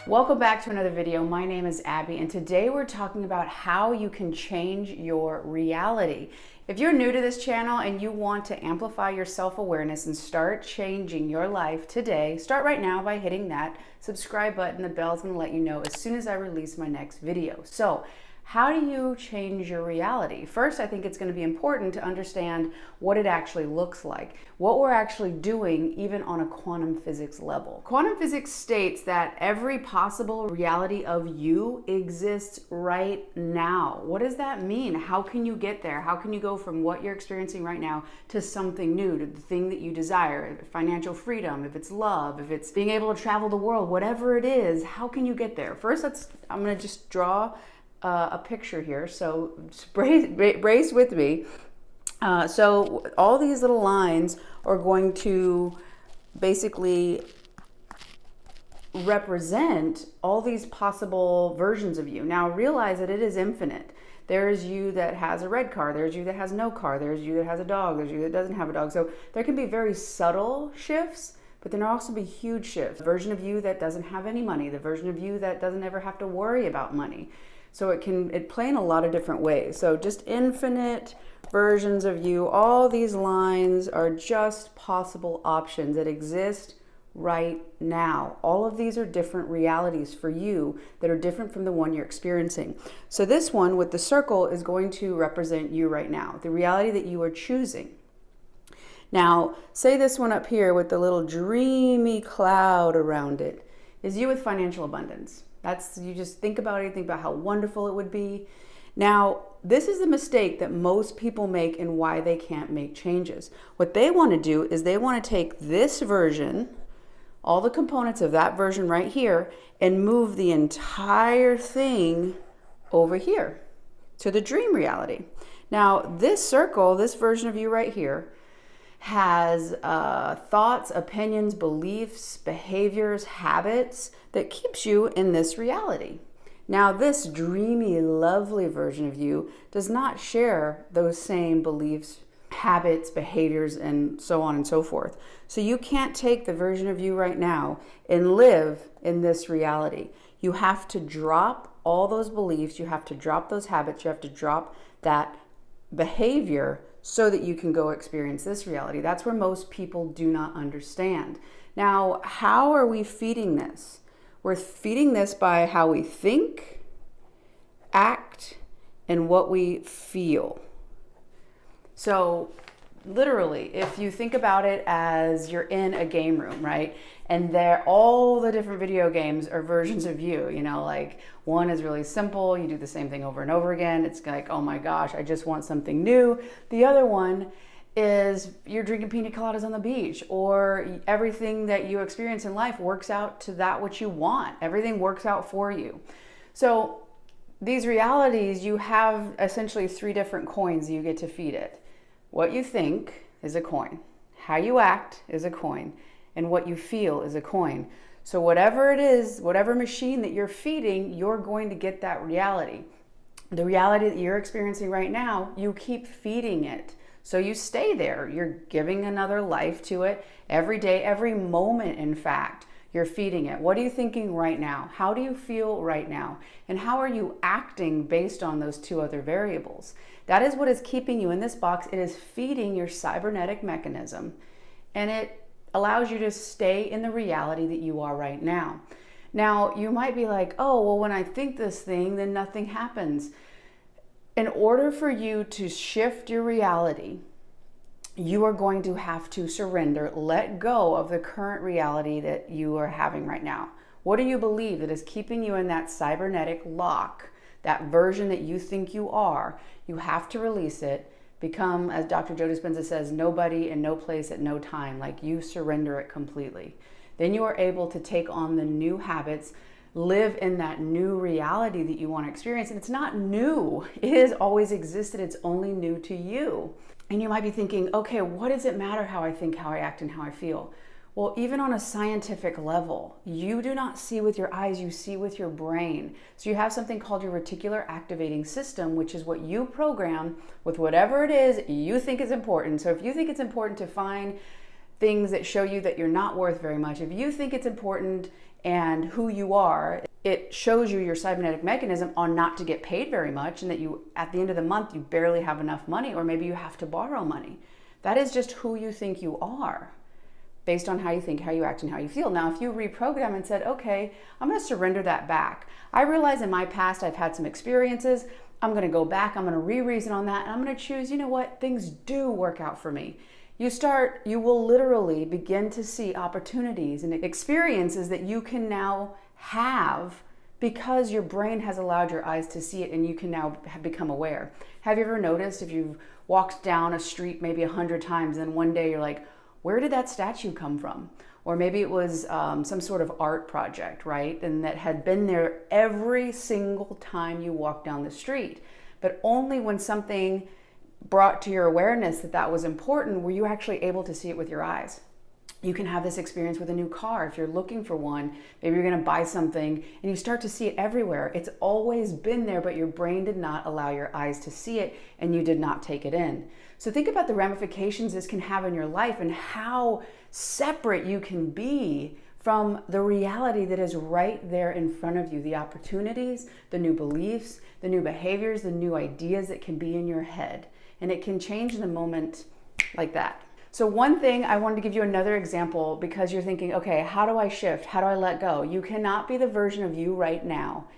Welcome back to another video. My name is Abby, and today we're talking about how you can change your reality. If you're new to this channel and you want to amplify your self-awareness and start changing your life today, start right now by hitting that subscribe button. The bell's gonna let you know as soon as I release my next video. So, how do you change your reality? First, I think it's going to be important to understand what it actually looks like, what we're actually doing even on a quantum physics level. Quantum physics states that every possible reality of you exists right now. What does that mean? How can you get there? How can you go from what you're experiencing right now to something new, to the thing that you desire, financial freedom, if it's love, if it's being able to travel the world, whatever it is, how can you get there? First, I'm going to just draw a picture here, so brace with me. So all these little lines are going to basically represent all these possible versions of you. Now realize that it is infinite. There is you that has a red car, there's you that has no car, there's you that has a dog, there's you that doesn't have a dog. So there can be very subtle shifts, but then there also be huge shifts. The version of you that doesn't have any money, the version of you that doesn't ever have to worry about money. So it play in a lot of different ways. So just infinite versions of you. All these lines are just possible options that exist right now. All of these are different realities for you that are different from the one you're experiencing. So this one with the circle is going to represent you right now, the reality that you are choosing. Now, say this one up here with the little dreamy cloud around it is you with financial abundance. You just think about it, think about how wonderful it would be. Now, this is the mistake that most people make and why they can't make changes. What they want to do is they want to take this version, all the components of that version right here, and move the entire thing over here to the dream reality. Now, this circle, this version of you right here, has thoughts, opinions, beliefs, behaviors, habits that keeps you in this reality. Now, this dreamy, lovely version of you does not share those same beliefs, habits, behaviors, and so on and so forth. So you can't take the version of you right now and live in this reality. You have to drop all those beliefs, you have to drop those habits, you have to drop that behavior so that you can go experience this reality. That's where most people do not understand. Now, how are we feeding this? We're feeding this by how we think, act, and what we feel. So literally, if you think about it as you're in a game room, right? And all the different video games are versions of you, like one is really simple. You do the same thing over and over again. It's like, oh my gosh, I just want something new. The other one is you're drinking pina coladas on the beach, or everything that you experience in life works out to that what you want. Everything works out for you. So these realities, you have essentially three different coins you get to feed it. What you think is a coin. How you act is a coin. And what you feel is a coin. So whatever it is, whatever machine that you're feeding, you're going to get that reality. The reality that you're experiencing right now, you keep feeding it. So you stay there. You're giving another life to it every day, every moment, in fact. You're feeding it. What are you thinking right now? How do you feel right now? And how are you acting based on those two other variables? That is what is keeping you in this box. It is feeding your cybernetic mechanism, and it allows you to stay in the reality that you are right now. Now, you might be like, oh, well, when I think this thing, then nothing happens. In order for you to shift your reality, you are going to have to surrender, let go of the current reality that you are having right now. What do you believe that is keeping you in that cybernetic lock, that version that you think you are? You have to release it, become, as Dr. Joe Dispenza says, nobody and no place at no time. Like, you surrender it completely. Then you are able to take on the new habits, live in that new reality that you want to experience. And it's not new. It has always existed. It's only new to you. And you might be thinking, okay, what does it matter how I think, how I act, and how I feel? Well, even on a scientific level, you do not see with your eyes, you see with your brain. So you have something called your reticular activating system, which is what you program with whatever it is you think is important. So if you think it's important to find things that show you that you're not worth very much, if you think it's important and who you are. It shows you your cybernetic mechanism on not to get paid very much, and that you, at the end of the month, you barely have enough money, or maybe you have to borrow money. That is just who you think you are, based on how you think, how you act, and how you feel. Now, if you reprogram and said, okay, I'm going to surrender that back. I realize in my past I've had some experiences. I'm going to go back, I'm going to re-reason on that, and I'm going to choose, you know what, things do work out for me. You will literally begin to see opportunities and experiences that you can now have because your brain has allowed your eyes to see it, and you can now become aware. Have you ever noticed if you've walked down a street maybe 100 times and one day you're like, where did that statue come from? Or maybe it was some sort of art project, right? And that had been there every single time you walked down the street. But only when something brought to your awareness that that was important were you actually able to see it with your eyes. You can have this experience with a new car. If you're looking for one, maybe you're going to buy something and you start to see it everywhere. It's always been there, but your brain did not allow your eyes to see it, and you did not take it in. So think about the ramifications this can have in your life, and how separate you can be from the reality that is right there in front of you. The opportunities, the new beliefs, the new behaviors, the new ideas that can be in your head. And it can change in a moment like that. So one thing, I wanted to give you another example, because you're thinking, okay, how do I shift? How do I let go? You cannot be the version of you right now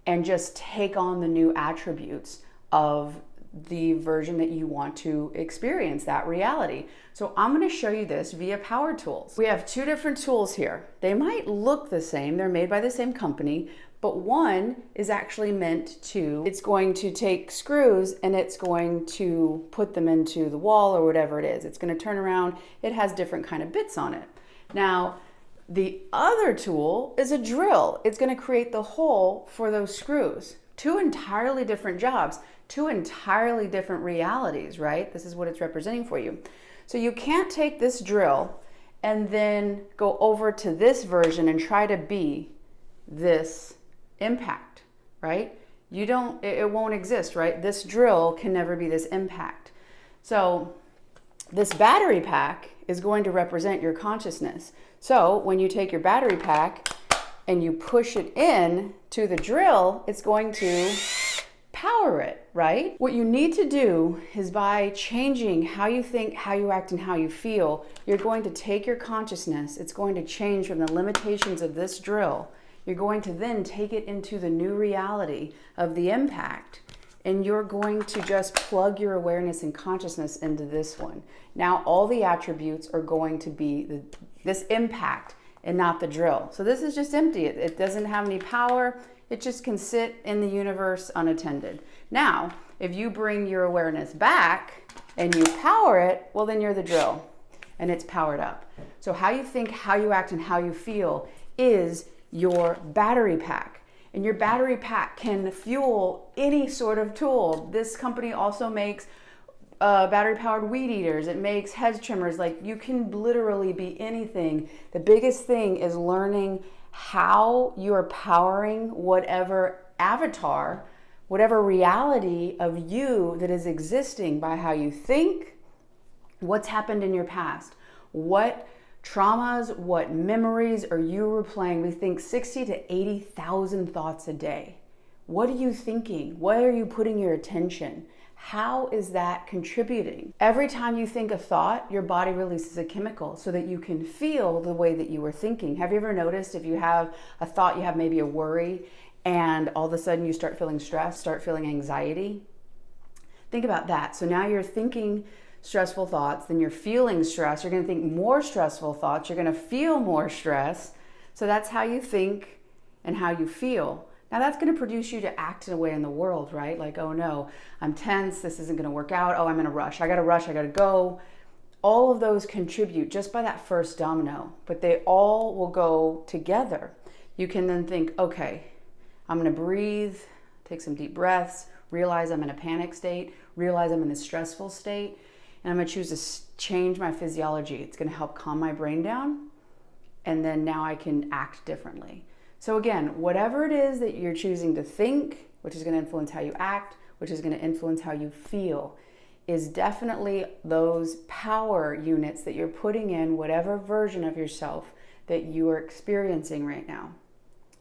and just take on the new attributes of the version that you want to experience, that reality. So I'm going to show you this via power tools. We have two different tools here. They might look the same. They're made by the same company, but one is actually meant to, it's going to take screws and it's going to put them into the wall or whatever it is. It's going to turn around. It has different kind of bits on it. Now, the other tool is a drill. It's going to create the hole for those screws. Two entirely different jobs, two entirely different realities, right? This is what it's representing for you. So you can't take this drill and then go over to this version and try to be this impact, right? It won't exist, right? This drill can never be this impact. So this battery pack is going to represent your consciousness. So when you take your battery pack and you push it in to the drill, it's going to power it, right? What you need to do is, by changing how you think, how you act, and how you feel, you're going to take your consciousness, it's going to change from the limitations of this drill. You're going to then take it into the new reality of the impact, and you're going to just plug your awareness and consciousness into this one. Now all the attributes are going to be this impact and not the drill. So this is just empty. It doesn't have any power. It just can sit in the universe unattended. Now, if you bring your awareness back and you power it, well, then you're the drill and it's powered up. So how you think, how you act, and how you feel is your battery pack. And your battery pack can fuel any sort of tool. This company also makes battery-powered weed eaters. It makes hedge trimmers. Like, you can literally be anything. The biggest thing is learning how you're powering whatever avatar, whatever reality of you that is existing by how you think, what's happened in your past, what traumas, what memories are you replaying. We think 60 to 80,000 thoughts a day. What are you thinking? Where are you putting your attention? How is that contributing? Every time you think a thought, your body releases a chemical so that you can feel the way that you were thinking. Have you ever noticed, if you have a thought, you have maybe a worry, and all of a sudden you start feeling stress, start feeling anxiety? Think about that. So now you're thinking stressful thoughts, then you're feeling stress, you're going to think more stressful thoughts, you're going to feel more stress. So that's how you think and how you feel. Now that's going to produce you to act in a way in the world, right? Like, oh no, I'm tense, this isn't going to work out, oh, I'm in a rush, I got to go. All of those contribute just by that first domino, but they all will go together. You can then think, okay, I'm going to breathe, take some deep breaths, realize I'm in a panic state, realize I'm in a stressful state, and I'm going to choose to change my physiology. It's going to help calm my brain down, and then now I can act differently. So again, whatever it is that you're choosing to think, which is going to influence how you act, which is going to influence how you feel, is definitely those power units that you're putting in whatever version of yourself that you are experiencing right now.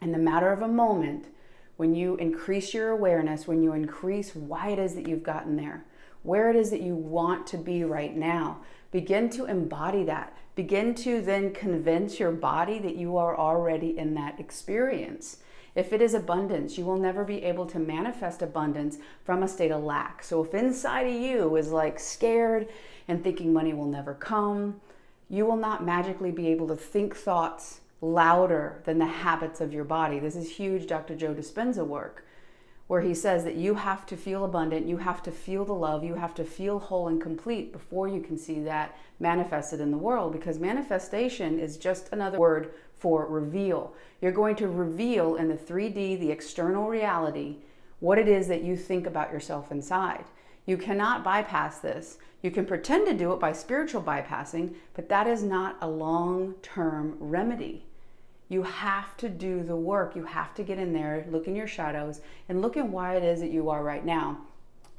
In the matter of a moment, when you increase your awareness, when you increase why it is that you've gotten there, where it is that you want to be right now, begin to embody that. Begin to then convince your body that you are already in that experience. If it is abundance, you will never be able to manifest abundance from a state of lack. So if inside of you is like scared and thinking money will never come, you will not magically be able to think thoughts louder than the habits of your body. This is huge Dr. Joe Dispenza work, where he says that you have to feel abundant, you have to feel the love, you have to feel whole and complete before you can see that manifested in the world, because manifestation is just another word for reveal. You're going to reveal in the 3D, the external reality, what it is that you think about yourself inside. You cannot bypass this. You can pretend to do it by spiritual bypassing, but that is not a long-term remedy. You have to do the work. You have to get in there, look in your shadows, and look at why it is that you are right now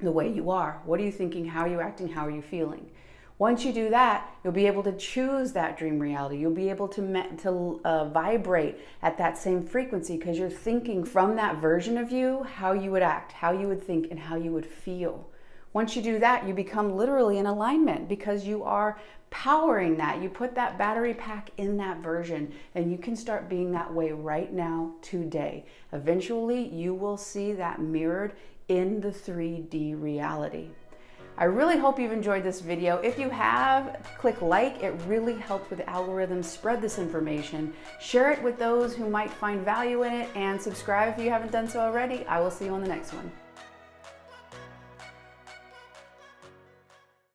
the way you are. What are you thinking? How are you acting? How are you feeling? Once you do that, you'll be able to choose that dream reality. You'll be able to vibrate at that same frequency, because you're thinking from that version of you how you would act, how you would think, and how you would feel. Once you do that, you become literally in alignment, because you are powering that. You put that battery pack in that version, and you can start being that way right now, today. Eventually, you will see that mirrored in the 3D reality. I really hope you've enjoyed this video. If you have, click like. It really helps with algorithms. Spread this information. Share it with those who might find value in it, and subscribe if you haven't done so already. I will see you on the next one.